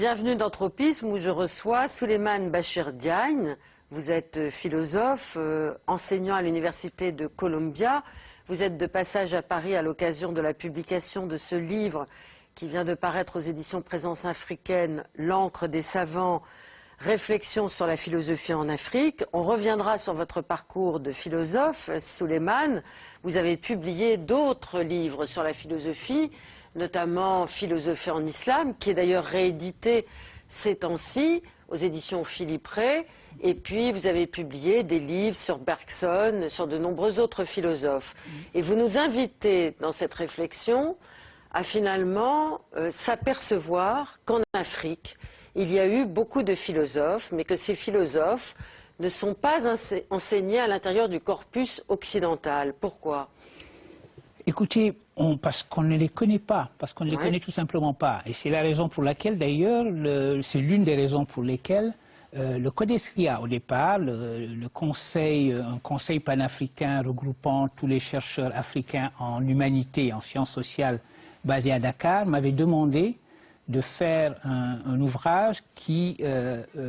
Bienvenue dans Tropisme où je reçois Souleymane Bachir Diagne. Vous êtes philosophe, enseignant à l'université de Columbia. Vous êtes de passage à Paris à l'occasion de la publication de ce livre qui vient de paraître aux éditions Présence africaine, L'encre des savants, réflexions sur la philosophie en Afrique. On reviendra sur votre parcours de philosophe, Souleymane. Vous avez publié d'autres livres sur la philosophie, notamment Philosophie en Islam, qui est d'ailleurs réédité ces temps-ci aux éditions Philippe Ray. Et puis vous avez publié des livres sur Bergson, sur de nombreux autres philosophes. Et vous nous invitez dans cette réflexion à finalement s'apercevoir qu'en Afrique, il y a eu beaucoup de philosophes, mais que ces philosophes ne sont pas enseignés à l'intérieur du corpus occidental. Pourquoi ? Écoutez, parce qu'on ne les connaît pas, parce qu'on ne les connaît tout simplement pas. Et c'est la raison pour laquelle, d'ailleurs, c'est l'une des raisons pour lesquelles le CODESRIA, au départ, un conseil panafricain regroupant tous les chercheurs africains en humanité, en sciences sociales, basé à Dakar, m'avait demandé de faire un ouvrage qui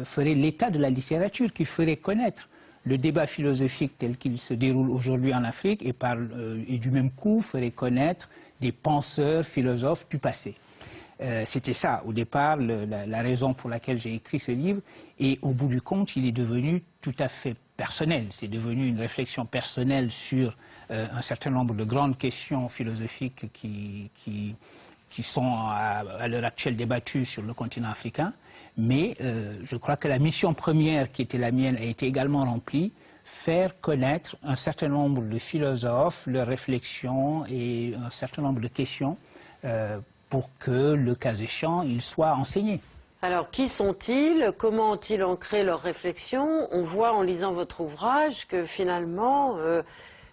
ferait l'état de la littérature, qui ferait connaître le débat philosophique tel qu'il se déroule aujourd'hui en Afrique et du même coup ferait connaître des penseurs, philosophes du passé. C'était ça, au départ, la raison pour laquelle j'ai écrit ce livre. Et au bout du compte, il est devenu tout à fait personnel. C'est devenu une réflexion personnelle sur un certain nombre de grandes questions philosophiques qui sont à l'heure actuelle débattues sur le continent africain. Mais je crois que la mission première qui était la mienne a été également remplie, faire connaître un certain nombre de philosophes, leurs réflexions et un certain nombre de questions pour que, le cas échéant, ils soient enseignés. Alors, qui sont-ils? Comment ont-ils ancré leurs réflexions? On voit en lisant votre ouvrage que finalement,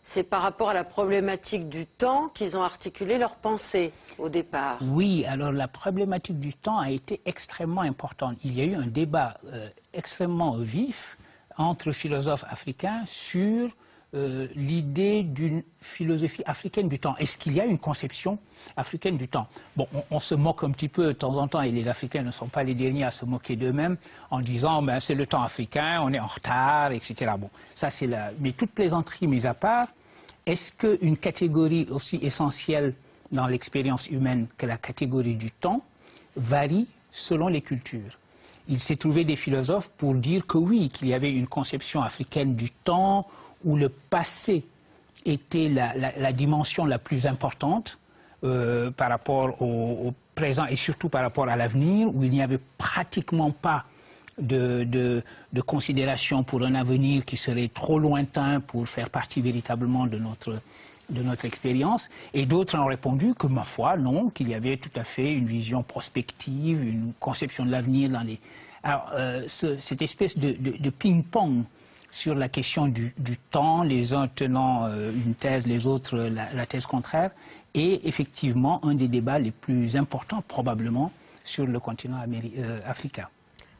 c'est par rapport à la problématique du temps qu'ils ont articulé leurs pensées au départ. Oui, alors la problématique du temps a été extrêmement importante. Il y a eu un débat extrêmement vif entre philosophes africains sur l'idée d'une philosophie africaine du temps. Est-ce qu'il y a une conception africaine du temps? Bon, on se moque un petit peu de temps en temps, et les Africains ne sont pas les derniers à se moquer d'eux-mêmes, en disant ben, c'est le temps africain, on est en retard, etc. Bon, ça c'est mais toute plaisanterie mise à part, est-ce qu'une catégorie aussi essentielle dans l'expérience humaine que la catégorie du temps varie selon les cultures? Il s'est trouvé des philosophes pour dire que oui, qu'il y avait une conception africaine du temps où le passé était la dimension la plus importante par rapport au présent et surtout par rapport à l'avenir, où il n'y avait pratiquement pas de considération pour un avenir qui serait trop lointain pour faire partie véritablement de notre expérience. Et d'autres ont répondu que, ma foi, non, qu'il y avait tout à fait une vision prospective, une conception de l'avenir dans les... Alors, cette espèce de ping-pong sur la question du temps, les uns tenant une thèse, les autres la thèse contraire, est effectivement un des débats les plus importants, probablement, sur le continent africain.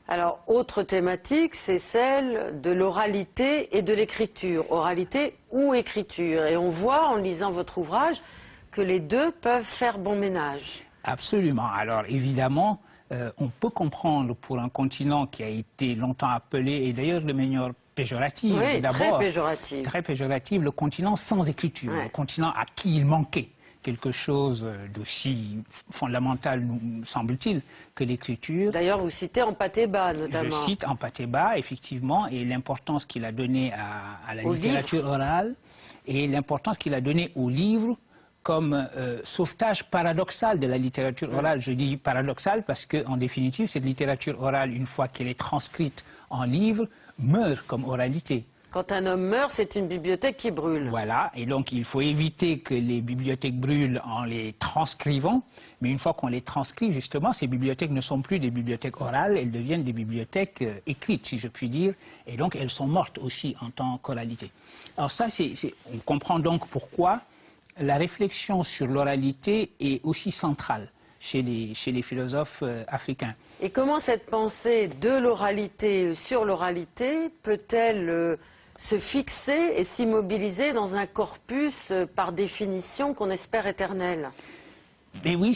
Alors, autre thématique, c'est celle de l'oralité et de l'écriture. Oralité ou écriture. Et on voit, en lisant votre ouvrage, que les deux peuvent faire bon ménage. Absolument. Alors, évidemment, on peut comprendre pour un continent qui a été longtemps appelé, et d'ailleurs de manière péjorative, oui, d'abord, très péjorative, le continent sans écriture, le continent à qui il manquait quelque chose d'aussi fondamental, nous semble-t-il, que l'écriture. D'ailleurs, vous citez Ampateba, notamment. Je cite Ampateba, effectivement, et l'importance qu'il a donnée à la littérature orale, et l'importance qu'il a donnée au livre comme sauvetage paradoxal de la littérature orale. Je dis paradoxal parce qu'en définitive, cette littérature orale, une fois qu'elle est transcrite en livre, meurt comme oralité. Quand un homme meurt, c'est une bibliothèque qui brûle. Voilà, et donc il faut éviter que les bibliothèques brûlent en les transcrivant, mais une fois qu'on les transcrit, justement, ces bibliothèques ne sont plus des bibliothèques orales, elles deviennent des bibliothèques écrites, si je puis dire, et donc elles sont mortes aussi en tant qu'oralité. Alors ça, on comprend donc pourquoi la réflexion sur l'oralité est aussi centrale chez les philosophes africains. Et comment cette pensée de l'oralité sur l'oralité peut-elle se fixer et s'immobiliser dans un corpus par définition qu'on espère éternel? Mais oui,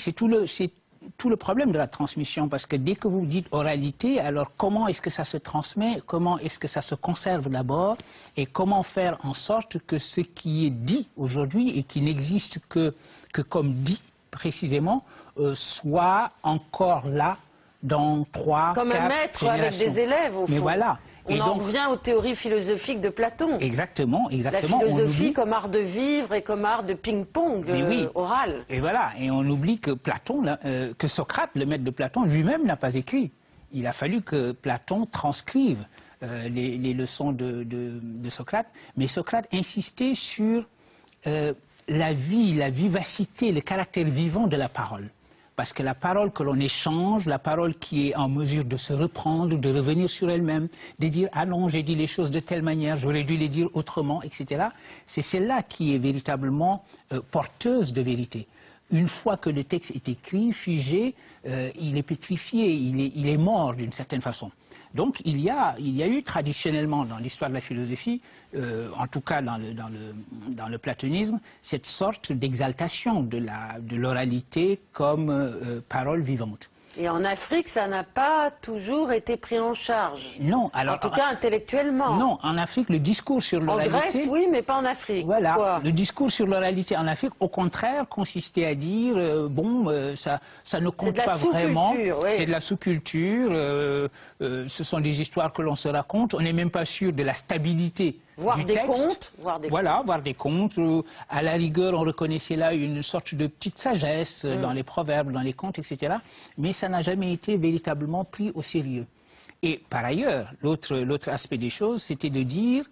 tout le problème de la transmission, parce que dès que vous dites oralité, alors comment est-ce que ça se transmet, comment est-ce que ça se conserve d'abord, et comment faire en sorte que ce qui est dit aujourd'hui et qui n'existe que comme dit précisément, soit encore là dans 3, 4 Comme un maître générations. avec des élèves, au fond. Mais voilà. On en revient aux théories philosophiques de Platon. Exactement, exactement. La philosophie comme art de vivre et comme art de ping-pong oral. Et voilà, et on oublie que Platon, que Socrate, le maître de Platon, lui-même n'a pas écrit. Il a fallu que Platon transcrive les leçons de Socrate, mais Socrate insistait sur la vie, la vivacité, le caractère vivant de la parole. Parce que la parole que l'on échange, la parole qui est en mesure de se reprendre, de revenir sur elle-même, de dire « Ah non, j'ai dit les choses de telle manière, j'aurais dû les dire autrement, etc. » C'est celle-là qui est véritablement porteuse de vérité. Une fois que le texte est écrit, figé, il est pétrifié, il est mort d'une certaine façon. Donc il y a eu traditionnellement dans l'histoire de la philosophie, en tout cas dans le platonisme, cette sorte d'exaltation de l'oralité comme parole vivante. Et en Afrique, ça n'a pas toujours été pris en charge. Non, alors, en tout cas intellectuellement. Non, en Afrique, le discours sur l'oralité... En Grèce, oui, mais pas en Afrique. Voilà, pourquoi? Le discours sur l'oralité en Afrique, au contraire, consistait à dire, ça ne compte pas vraiment. Oui. C'est de la sous-culture, ce sont des histoires que l'on se raconte, on n'est même pas sûr de la stabilité voir du des texte. Contes, voir des contes. À la rigueur, on reconnaissait là une sorte de petite sagesse dans les proverbes, dans les contes, etc. Mais ça n'a jamais été véritablement pris au sérieux. Et par ailleurs, l'autre aspect des choses, c'était de dire,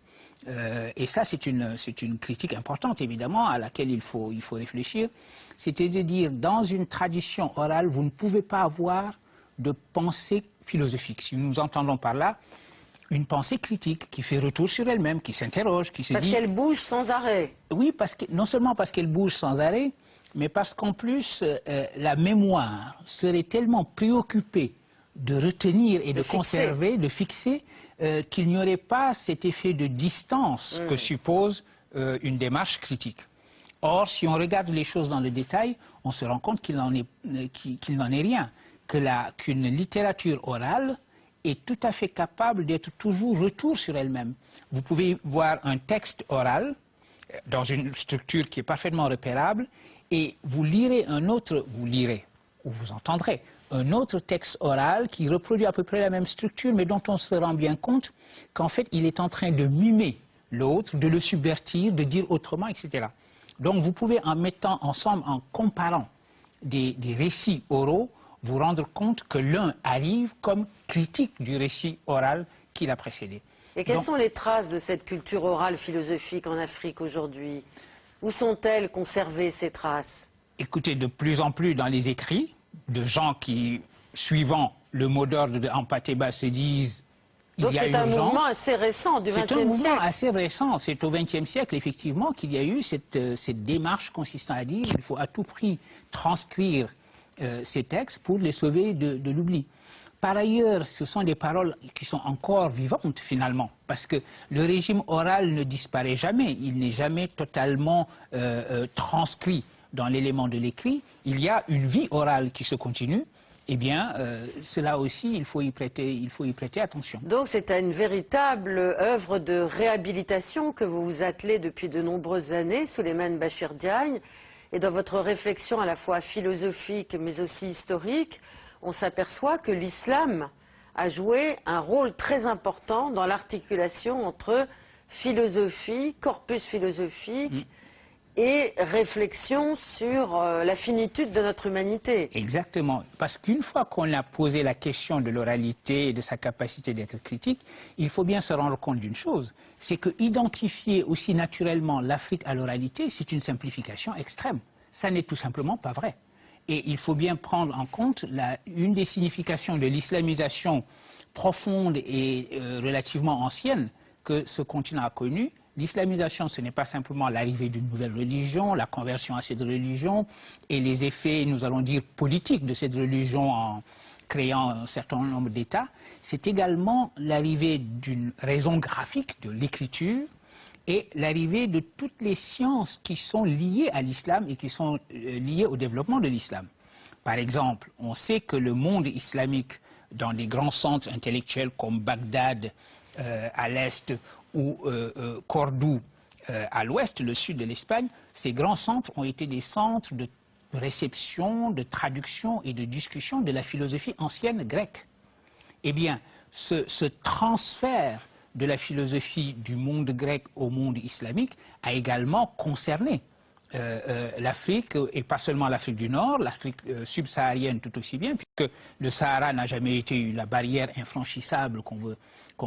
et ça c'est une critique importante évidemment, à laquelle il faut réfléchir, c'était de dire, dans une tradition orale, vous ne pouvez pas avoir de pensée philosophique. Si nous entendons par là, une pensée critique qui fait retour sur elle-même, qui s'interroge, qui se dit... Parce qu'elle bouge sans arrêt. Oui, non seulement parce qu'elle bouge sans arrêt, mais parce qu'en plus, la mémoire serait tellement préoccupée de retenir et de conserver, de fixer, qu'il n'y aurait pas cet effet de distance que suppose une démarche critique. Or, si on regarde les choses dans le détail, on se rend compte qu'il n'en est rien, qu'une littérature orale est tout à fait capable d'être toujours retour sur elle-même. Vous pouvez voir un texte oral dans une structure qui est parfaitement repérable et vous lirez ou vous entendrez un autre texte oral qui reproduit à peu près la même structure mais dont on se rend bien compte qu'en fait il est en train de mimer l'autre, de le subvertir, de dire autrement, etc. Donc vous pouvez en mettant ensemble, en comparant des récits oraux, vous rendre compte que l'un arrive comme critique du récit oral qui l'a précédé. Et quelles sont les traces de cette culture orale philosophique en Afrique aujourd'hui? Où sont-elles conservées, ces traces? Écoutez, de plus en plus dans les écrits, de gens qui, suivant le mot d'ordre de Ampateba, se disent il y a urgence. Donc c'est un mouvement assez récent du XXe siècle. C'est un mouvement assez récent. C'est au XXe siècle, effectivement, qu'il y a eu cette démarche consistant à dire qu'il faut à tout prix transcrire ces textes pour les sauver de l'oubli. Par ailleurs, ce sont des paroles qui sont encore vivantes finalement, parce que le régime oral ne disparaît jamais, il n'est jamais totalement transcrit dans l'élément de l'écrit. Il y a une vie orale qui se continue. Eh bien, cela aussi, il faut y prêter attention. Donc c'est à une véritable œuvre de réhabilitation que vous vous attelez depuis de nombreuses années, Souleymane Bachir Diagne. Et dans votre réflexion à la fois philosophique mais aussi historique, on s'aperçoit que l'islam a joué un rôle très important dans l'articulation entre philosophie, corpus philosophique et réflexion sur la finitude de notre humanité. Exactement, parce qu'une fois qu'on a posé la question de l'oralité et de sa capacité d'être critique, il faut bien se rendre compte d'une chose, c'est que identifier aussi naturellement l'Afrique à l'oralité, c'est une simplification extrême. Ça n'est tout simplement pas vrai. Et il faut bien prendre en compte une des significations de l'islamisation profonde et relativement ancienne que ce continent a connue. L'islamisation, ce n'est pas simplement l'arrivée d'une nouvelle religion, la conversion à cette religion et les effets, nous allons dire, politiques de cette religion en créant un certain nombre d'États. C'est également l'arrivée d'une raison graphique de l'écriture et l'arrivée de toutes les sciences qui sont liées à l'islam et qui sont liées au développement de l'islam. Par exemple, on sait que le monde islamique, dans des grands centres intellectuels comme Bagdad à l'est ou Cordoue à l'ouest, le sud de l'Espagne, ces grands centres ont été des centres de réception, de traduction et de discussion de la philosophie ancienne grecque. Eh bien, ce transfert de la philosophie du monde grec au monde islamique a également concerné l'Afrique, et pas seulement l'Afrique du Nord, l'Afrique subsaharienne tout aussi bien, puisque le Sahara n'a jamais été la barrière infranchissable qu'on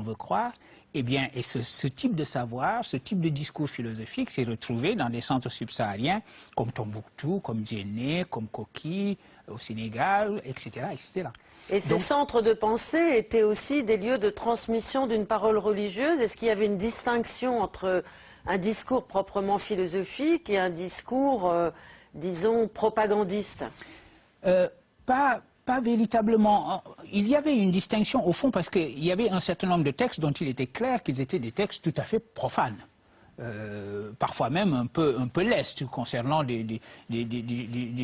veut croire. Eh bien, et ce type de savoir, ce type de discours philosophique s'est retrouvé dans des centres subsahariens comme Tombouctou, comme Djenné, comme Koki, au Sénégal, etc. etc. Et ces centres de pensée étaient aussi des lieux de transmission d'une parole religieuse. Est-ce qu'il y avait une distinction entre un discours proprement philosophique et un discours, disons, propagandiste? Pas véritablement. Il y avait une distinction au fond parce qu'il y avait un certain nombre de textes dont il était clair qu'ils étaient des textes tout à fait profanes. Parfois même un peu lestes concernant des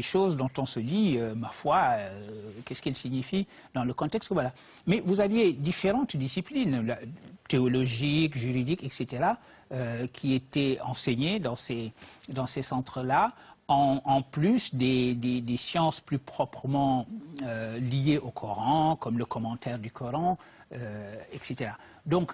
choses dont on se dit, ma foi, qu'est-ce qu'elles signifient dans le contexte. Voilà. Mais vous aviez différentes disciplines, théologiques, juridiques, etc., qui étaient enseignées dans ces centres-là, en plus des sciences plus proprement liées au Coran, comme le commentaire du Coran, etc. Donc,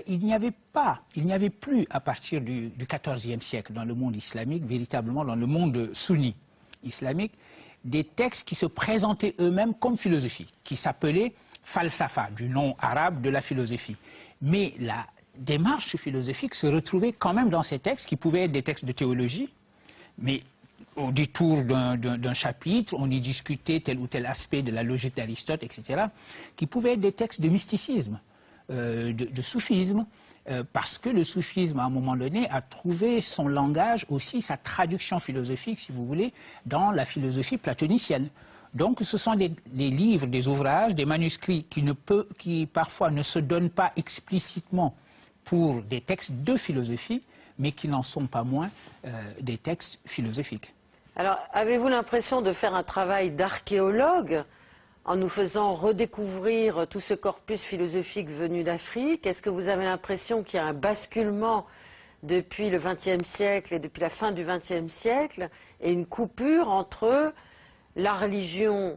il n'y avait plus à partir du XIVe siècle dans le monde islamique, véritablement dans le monde sunni islamique, des textes qui se présentaient eux-mêmes comme philosophie, qui s'appelaient falsafa, du nom arabe de la philosophie. Mais la démarche philosophique se retrouvait quand même dans ces textes, qui pouvaient être des textes de théologie, mais au détour d'un chapitre, on y discutait tel ou tel aspect de la logique d'Aristote, etc., qui pouvaient être des textes de mysticisme, de soufisme, parce que le soufisme, à un moment donné, a trouvé son langage, aussi sa traduction philosophique, si vous voulez, dans la philosophie platonicienne. Donc ce sont des livres, des ouvrages, des manuscrits qui parfois ne se donnent pas explicitement pour des textes de philosophie, mais qui n'en sont pas moins des textes philosophiques. Alors, avez-vous l'impression de faire un travail d'archéologue en nous faisant redécouvrir tout ce corpus philosophique venu d'Afrique? Est-ce que vous avez l'impression qu'il y a un basculement depuis le XXe siècle et depuis la fin du XXe siècle et une coupure entre la religion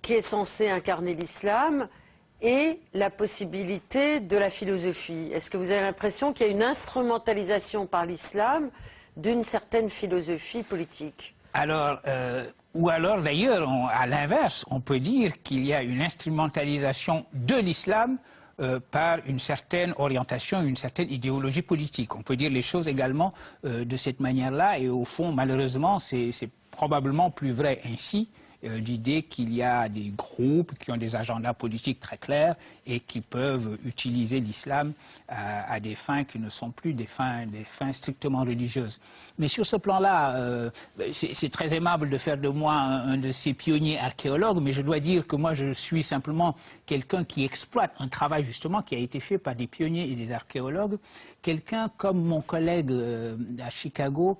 qui est censée incarner l'islam et la possibilité de la philosophie? Est-ce que vous avez l'impression qu'il y a une instrumentalisation par l'islam d'une certaine philosophie politique? Alors, ou alors d'ailleurs, à l'inverse, on peut dire qu'il y a une instrumentalisation de l'islam par une certaine orientation, une certaine idéologie politique. On peut dire les choses également de cette manière-là, et au fond, malheureusement, c'est probablement plus vrai ainsi. L'idée qu'il y a des groupes qui ont des agendas politiques très clairs et qui peuvent utiliser l'islam à des fins qui ne sont plus des fins strictement religieuses. Mais sur ce plan-là, c'est très aimable de faire de moi un de ces pionniers archéologues, mais je dois dire que moi je suis simplement quelqu'un qui exploite un travail justement qui a été fait par des pionniers et des archéologues, quelqu'un comme mon collègue à Chicago,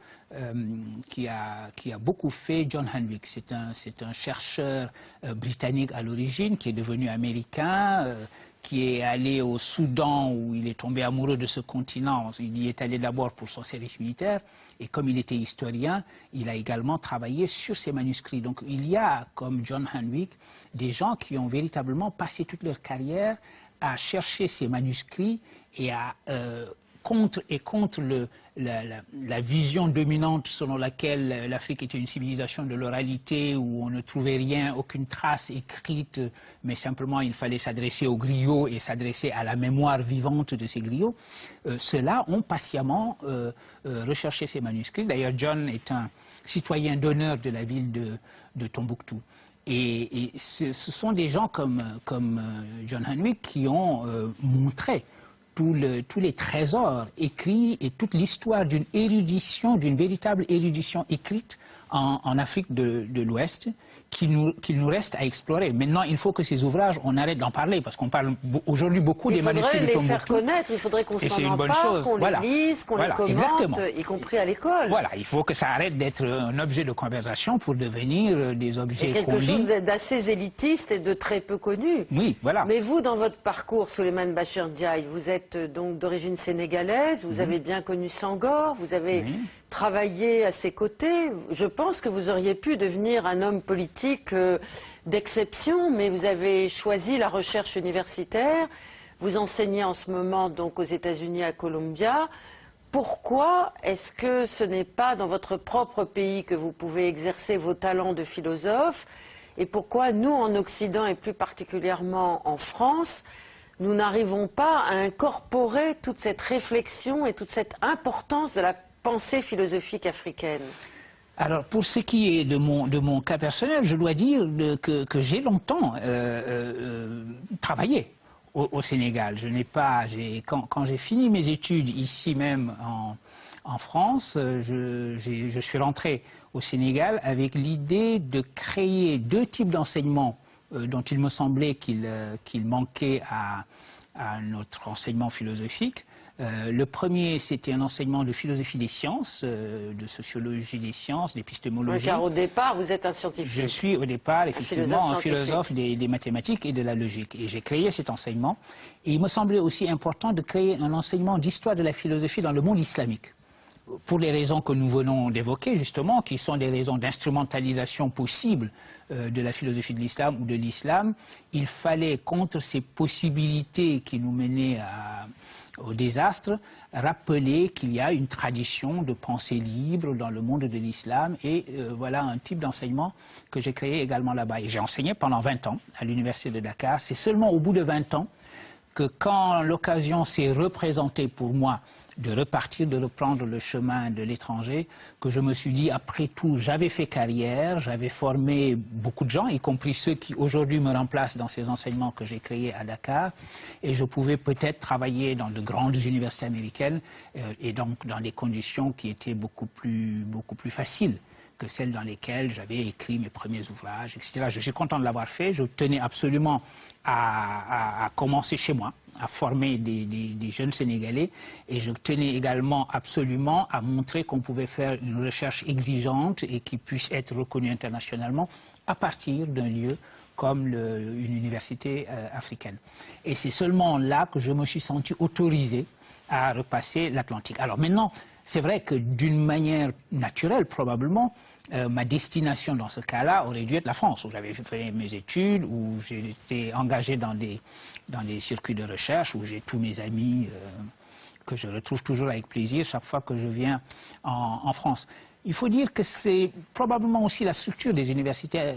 qui a beaucoup fait, John Hanwick. C'est un chercheur britannique à l'origine, qui est devenu américain, qui est allé au Soudan où il est tombé amoureux de ce continent. Il y est allé d'abord pour son service militaire, et comme il était historien, il a également travaillé sur ces manuscrits. Donc il y a, comme John Hanwick, des gens qui ont véritablement passé toute leur carrière à chercher ces manuscrits et à contre la vision dominante selon laquelle l'Afrique était une civilisation de l'oralité où on ne trouvait rien, aucune trace écrite, mais simplement il fallait s'adresser aux griots et s'adresser à la mémoire vivante de ces griots. Ceux-là ont patiemment recherché ces manuscrits. D'ailleurs, John est un citoyen d'honneur de la ville de Tombouctou. Et ce sont des gens comme John Hanwick qui ont montré tous les trésors écrits et toute l'histoire d'une érudition, d'une véritable érudition écrite en Afrique de l'Ouest qu'il nous reste à explorer. Maintenant, il faut que ces ouvrages, on arrête d'en parler, parce qu'on parle aujourd'hui beaucoup des manuscrits de Tombouctou. Il faudrait les faire connaître, il faudrait qu'on s'en empare, qu'on les lise, qu'on les commente, exactement. Y compris à l'école. Voilà, il faut que ça arrête d'être un objet de conversation pour devenir des objets qu'on lit. Quelque chose d'assez élitiste et de très peu connu. Oui, voilà. Mais vous, dans votre parcours, Souleymane Bachir Diaye, vous êtes donc d'origine sénégalaise, vous avez bien connu Senghor, vous avez travaillé à ses côtés. Je pense que vous auriez pu devenir un homme politique d'exception, mais vous avez choisi la recherche universitaire. Vous enseignez en ce moment donc aux États-Unis à Columbia. Pourquoi est-ce que ce n'est pas dans votre propre pays que vous pouvez exercer vos talents de philosophe? Et pourquoi nous, en Occident et plus particulièrement en France, nous n'arrivons pas à incorporer toute cette réflexion et toute cette importance de la pensée philosophique africaine? Alors, pour ce qui est de mon cas personnel, je dois dire que j'ai longtemps travaillé au Sénégal. Quand j'ai fini mes études ici même en France, je suis rentré au Sénégal avec l'idée de créer deux types d'enseignements dont il me semblait qu'il manquait à notre enseignement philosophique. Le premier, c'était un enseignement de philosophie des sciences, de sociologie des sciences, d'épistémologie. Car au départ, vous êtes un scientifique. Je suis au départ, effectivement, un philosophe des mathématiques et de la logique. Et j'ai créé cet enseignement. Et il me semblait aussi important de créer un enseignement d'histoire de la philosophie dans le monde islamique. Pour les raisons que nous venons d'évoquer, justement, qui sont des raisons d'instrumentalisation possible de la philosophie de l'islam ou de l'islam, il fallait, contre ces possibilités qui nous menaient au désastre, rappeler qu'il y a une tradition de pensée libre dans le monde de l'islam et voilà un type d'enseignement que j'ai créé également là-bas. Et j'ai enseigné pendant 20 ans à l'université de Dakar. C'est seulement au bout de 20 ans que quand l'occasion s'est représentée pour moi de repartir, de reprendre le chemin de l'étranger, que je me suis dit, après tout, j'avais fait carrière, j'avais formé beaucoup de gens, y compris ceux qui aujourd'hui me remplacent dans ces enseignements que j'ai créés à Dakar, et je pouvais peut-être travailler dans de grandes universités américaines, et donc dans des conditions qui étaient beaucoup plus faciles que celles dans lesquelles j'avais écrit mes premiers ouvrages, etc. Je suis content de l'avoir fait, je tenais absolument à commencer chez moi, à former des jeunes Sénégalais, et je tenais également absolument à montrer qu'on pouvait faire une recherche exigeante et qui puisse être reconnue internationalement à partir d'un lieu comme une université africaine. Et c'est seulement là que je me suis senti autorisé à repasser l'Atlantique. Alors maintenant, c'est vrai que d'une manière naturelle, probablement, ma destination dans ce cas-là aurait dû être la France, où j'avais fait mes études, où j'ai été engagé dans des circuits de recherche, où j'ai tous mes amis que je retrouve toujours avec plaisir chaque fois que je viens en France. Il faut dire que c'est probablement aussi la structure des universités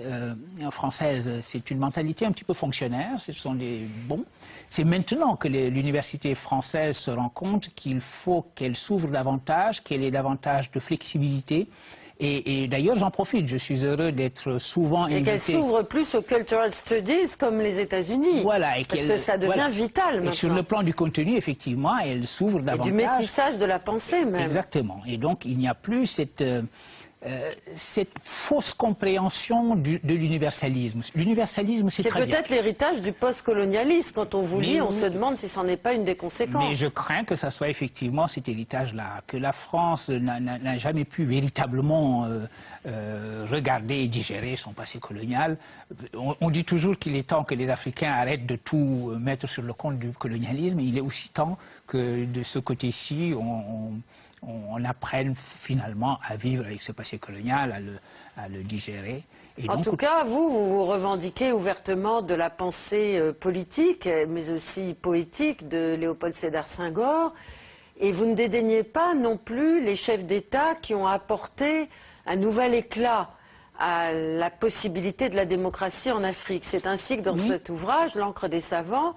françaises. C'est une mentalité un petit peu fonctionnaire, ce sont des bons. C'est maintenant que l'université française se rend compte qu'il faut qu'elle s'ouvre davantage, qu'elle ait davantage de flexibilité. Et d'ailleurs, j'en profite, je suis heureux d'être souvent invité. Et qu'elle s'ouvre plus aux cultural studies comme les États-Unis. Voilà. Parce que ça devient vital maintenant. Et sur le plan du contenu, effectivement, elle s'ouvre davantage. Et du métissage de la pensée même. Exactement. Et donc, il n'y a plus cette fausse compréhension de l'universalisme. L'universalisme, c'est très bien. C'est peut-être l'héritage du post-colonialisme. Quand on vous lit, on se demande si ce n'est pas une des conséquences. Mais je crains que ça soit effectivement cet héritage-là, que la France n'a jamais pu véritablement regarder et digérer son passé colonial. On dit toujours qu'il est temps que les Africains arrêtent de tout mettre sur le compte du colonialisme. Il est aussi temps que de ce côté-ci, on apprenne finalement à vivre avec ce passé colonial, à le digérer. Et en tout cas, vous revendiquez ouvertement de la pensée politique, mais aussi poétique de Léopold Sédar Senghor, et vous ne dédaignez pas non plus les chefs d'État qui ont apporté un nouvel éclat à la possibilité de la démocratie en Afrique. C'est ainsi que dans cet ouvrage, L'encre des savants,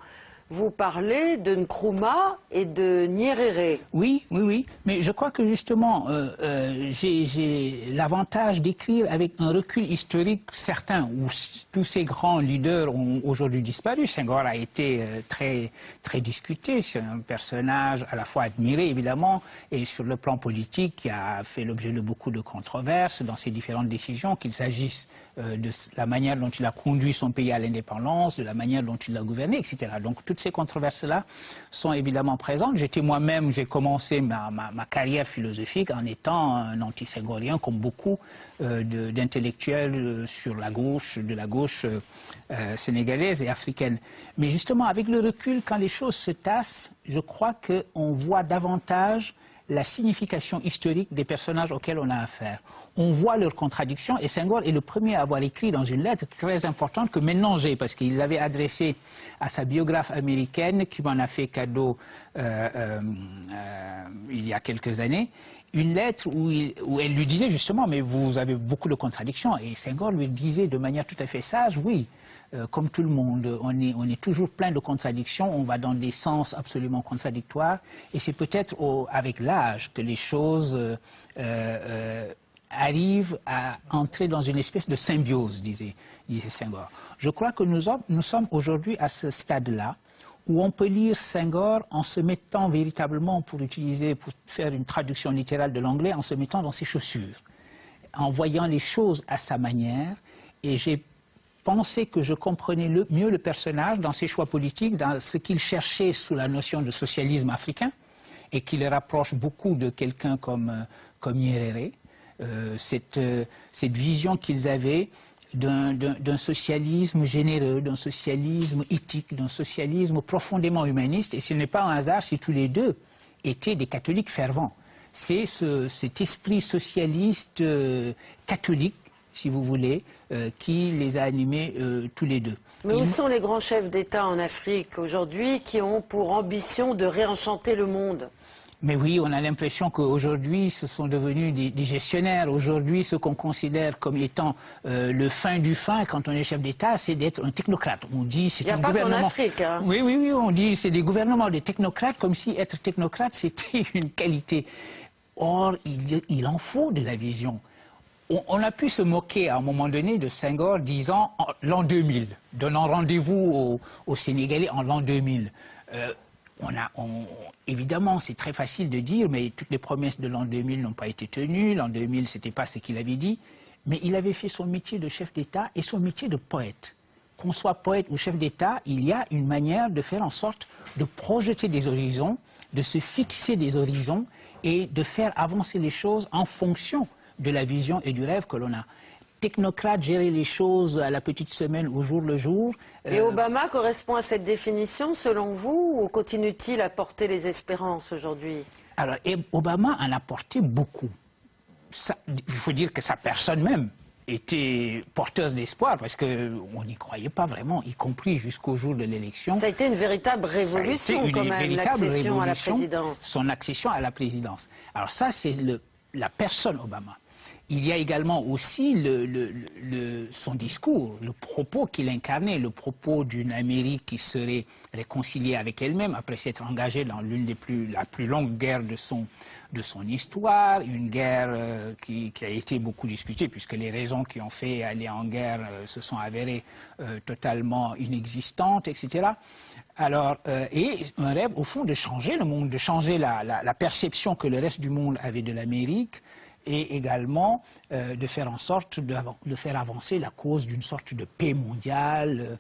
vous parlez de Nkrumah et de Nyerere. Oui, oui, oui. Mais je crois que justement, j'ai l'avantage d'écrire avec un recul historique certain, où tous ces grands leaders ont aujourd'hui disparu. Senghor a été très, très discuté. C'est un personnage à la fois admiré, évidemment, et sur le plan politique, qui a fait l'objet de beaucoup de controverses dans ses différentes décisions, qu'il s'agisse de la manière dont il a conduit son pays à l'indépendance, de la manière dont il l'a gouverné, etc. Donc toutes ces controverses-là sont évidemment présentes. J'étais moi-même, j'ai commencé ma carrière philosophique en étant un anti-senghorien, comme beaucoup d'intellectuels sur la gauche, de la gauche sénégalaise et africaine. Mais justement, avec le recul, quand les choses se tassent, je crois qu'on voit davantage la signification historique des personnages auxquels on a affaire. On voit leurs contradictions, et Senghor est le premier à avoir écrit dans une lettre très importante que maintenant j'ai, parce qu'il l'avait adressée à sa biographe américaine qui m'en a fait cadeau il y a quelques années, une lettre où elle lui disait justement, mais vous avez beaucoup de contradictions, et Senghor lui disait de manière tout à fait sage, oui, comme tout le monde, on est toujours plein de contradictions, on va dans des sens absolument contradictoires, et c'est peut-être avec l'âge que les choses arrivent à entrer dans une espèce de symbiose, disait Senghor. Je crois que nous sommes aujourd'hui à ce stade-là, où on peut lire Senghor en se mettant véritablement, pour faire une traduction littérale de l'anglais, en se mettant dans ses chaussures, en voyant les choses à sa manière, et j'ai pensé que je comprenais mieux le personnage dans ses choix politiques, dans ce qu'il cherchait sous la notion de socialisme africain, et qui le rapproche beaucoup de quelqu'un comme Nyerere, cette vision qu'ils avaient d'un socialisme généreux, d'un socialisme éthique, d'un socialisme profondément humaniste, et ce n'est pas un hasard si tous les deux étaient des catholiques fervents. C'est cet esprit socialiste catholique, si vous voulez, qui les a animés tous les deux. Mais où sont les grands chefs d'État en Afrique aujourd'hui qui ont pour ambition de réenchanter le monde ? Mais oui, on a l'impression qu'aujourd'hui, ce sont devenus des gestionnaires. Aujourd'hui, ce qu'on considère comme étant le fin du fin, quand on est chef d'État, c'est d'être un technocrate. On dit c'est un gouvernement. Il n'y a pas qu'en Afrique, hein. Oui, oui, oui, on dit c'est des gouvernements des technocrates, comme si être technocrate, c'était une qualité. Or, il en faut de la vision. On a pu se moquer à un moment donné de Senghor disant l'an 2000, donnant rendez-vous aux Sénégalais en l'an 2000. Évidemment, c'est très facile de dire, mais toutes les promesses de l'an 2000 n'ont pas été tenues. L'an 2000, ce n'était pas ce qu'il avait dit. Mais il avait fait son métier de chef d'État et son métier de poète. Qu'on soit poète ou chef d'État, il y a une manière de faire en sorte de projeter des horizons, de se fixer des horizons et de faire avancer les choses en fonction de la vision et du rêve que l'on a. Technocrate, gérer les choses à la petite semaine, au jour le jour. Et Obama correspond à cette définition, selon vous, ou continue-t-il à porter les espérances aujourd'hui? Alors, Obama en a porté beaucoup. Il faut dire que sa personne même était porteuse d'espoir, parce qu'on n'y croyait pas vraiment, y compris jusqu'au jour de l'élection. Ça a été une véritable révolution, quand même, l'accession à la présidence. Son accession à la présidence. Alors ça, c'est la personne Obama. Il y a également aussi son discours, le propos qu'il incarnait, le propos d'une Amérique qui serait réconciliée avec elle-même après s'être engagée dans la plus longue guerre de son histoire, une guerre qui a été beaucoup discutée puisque les raisons qui ont fait aller en guerre se sont avérées totalement inexistantes, etc. Alors, et un rêve au fond de changer le monde, de changer la perception que le reste du monde avait de l'Amérique, et également de faire en sorte de faire avancer la cause d'une sorte de paix mondiale,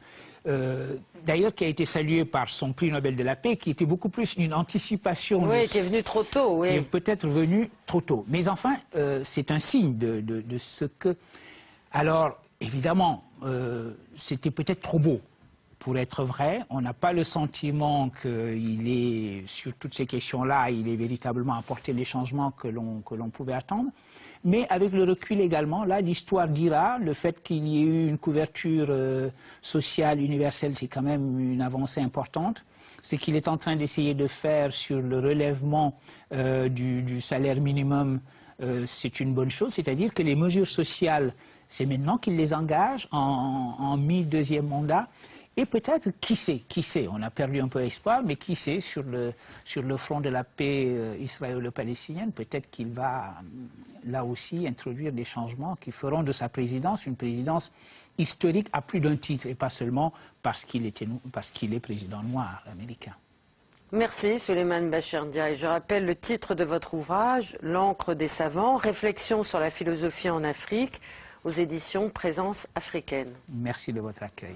d'ailleurs qui a été saluée par son prix Nobel de la paix, qui était beaucoup plus une anticipation. Oui, qui est venu trop tôt, oui. Qui est peut-être venu trop tôt. Mais enfin, c'est un signe de ce que... Alors, évidemment, c'était peut-être trop beau pour être vrai. On n'a pas le sentiment qu'il est, sur toutes ces questions-là, il est véritablement apporté les changements que l'on pouvait attendre. Mais avec le recul également, là, l'histoire dira, le fait qu'il y ait eu une couverture sociale universelle, c'est quand même une avancée importante. Ce qu'il est en train d'essayer de faire sur le relèvement du salaire minimum, c'est une bonne chose. C'est-à-dire que les mesures sociales, c'est maintenant qu'il les engage en mi-deuxième mandat. Et peut-être, qui sait, on a perdu un peu espoir, mais qui sait, sur le front de la paix israélo-palestinienne, peut-être qu'il va là aussi introduire des changements qui feront de sa présidence une présidence historique à plus d'un titre, et pas seulement parce qu'il est président noir américain. Merci Souleymane Bachir Ndiaye. Je rappelle le titre de votre ouvrage, L'encre des savants, réflexion sur la philosophie en Afrique, aux éditions Présence africaine. Merci de votre accueil.